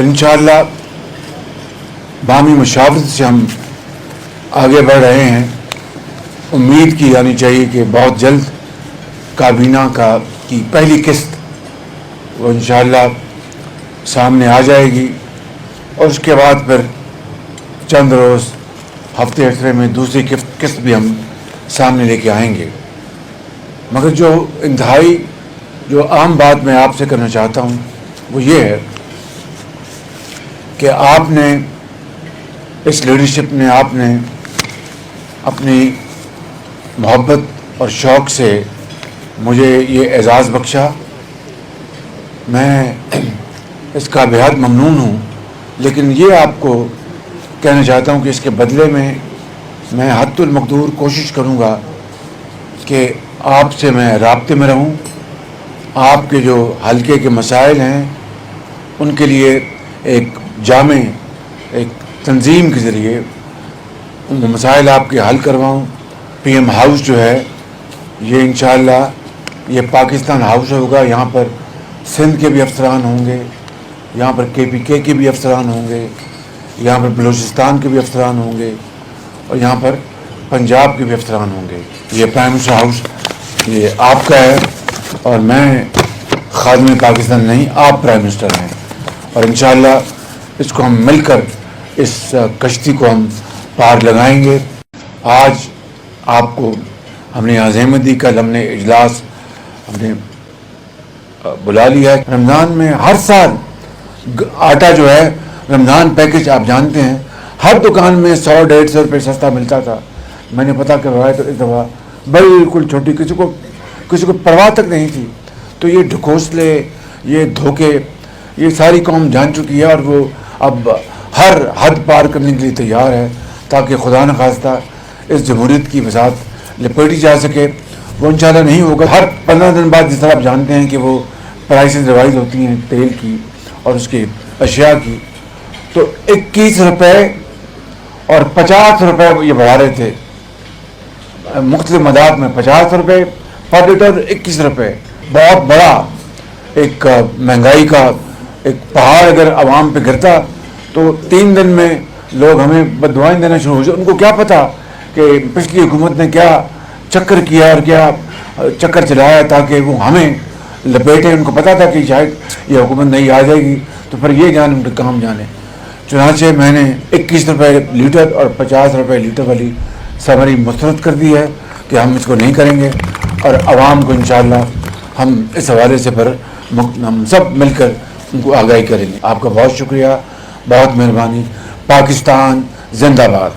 इंशाअल्लाह बामी मशावरत से हम आगे बढ़ रहे हैं। उम्मीद की जानी चाहिए कि बहुत जल्द काबीना की पहली किस्त वो इंशाअल्लाह सामने आ जाएगी और उसके बाद फिर चंद रोज़ हफ्ते हफ्ते में दूसरी किस्त भी हम सामने लेके आएंगे। मगर जो इंतहाई जो आम बात मैं आपसे करना चाहता हूँ वो ये है कि आपने इस लीडरशिप ने आपने अपनी मोहब्बत और शौक़ से मुझे ये एज़ाज़ बख्शा। मैं इसका बेहद ममनून हूँ, लेकिन ये आपको कहना चाहता हूँ कि इसके बदले में मैं हद्दुल मक़दूर कोशिश करूँगा कि आपसे मैं राब्ते में रहूँ। आपके जो हल्के के मसाइल हैं उनके लिए एक जामे एक तंजीम के ज़रिए उन मसाइल आपके हल करवाऊँ। PM हाउस जो है ये इंशाअल्लाह ये पाकिस्तान हाउस होगा। यहाँ पर सिंध के भी अफसरान होंगे, यहाँ पर KPK के भी अफसरान होंगे, यहाँ पर बलूचिस्तान के भी अफसरान होंगे और यहाँ पर पंजाब के भी अफसरान होंगे। ये प्राइम मिनिस्टर हाउस ये आपका है और मैं खादिम पाकिस्तान नहीं, आप प्राइम मिनिस्टर हैं और इंशाअल्लाह इसको हम मिलकर इस कश्ती को हम पार लगाएंगे। आज आपको हमने अज़ीमत दी, कल हमने इजलास हमने बुला लिया है। रमज़ान में हर साल आटा जो है रमज़ान पैकेज आप जानते हैं हर दुकान में 100-150 रुपये सस्ता मिलता था। मैंने पता करवाया तो इस दफ़ा बिल्कुल छोटी किसी को परवाह तक नहीं थी। तो ये ढकोसले ये धोखे ये सारी कौम जान चुकी है और वो अब हर हद पार करने के लिए तैयार है ताकि खुदा न खास्ता इस जमहूरियत की वसात लपेटी जा सके। वो इंशाअल्लाह नहीं होगा। हर 15 दिन बाद जिस तरह आप जानते हैं कि वो प्राइसेस रिवाइज होती हैं तेल की और उसकी अशिया की, तो 21 रुपये और 50 रुपये ये बढ़ा रहे थे मुख्तलिफ मदाद में। 50 रुपये पर लीटर, 21 रुपये। बहुत बड़ा एक महंगाई का एक पहाड़ अगर आवाम पे गिरता तो 3 दिन में लोग हमें बददुआएं देना शुरू हो जाए। उनको क्या पता कि पिछली हुकूमत ने क्या चक्कर किया और क्या चक्कर चलाया ताकि वो हमें लपेटे। उनको पता था कि शायद ये हुकूमत नहीं आ जाएगी तो फिर ये जान उनके काम जाने। चुनांचे मैंने 21 रुपये लीटर और 50 रुपये लीटर वाली समरी मुस्तरद कर दी है कि हम इसको नहीं करेंगे और आवाम को इंशाअल्लाह हम इस हवाले से पर हम सब मिलकर उनको आगाही करेंगे। आपका बहुत शुक्रिया, बहुत मेहरबानी। पाकिस्तान जिंदाबाद।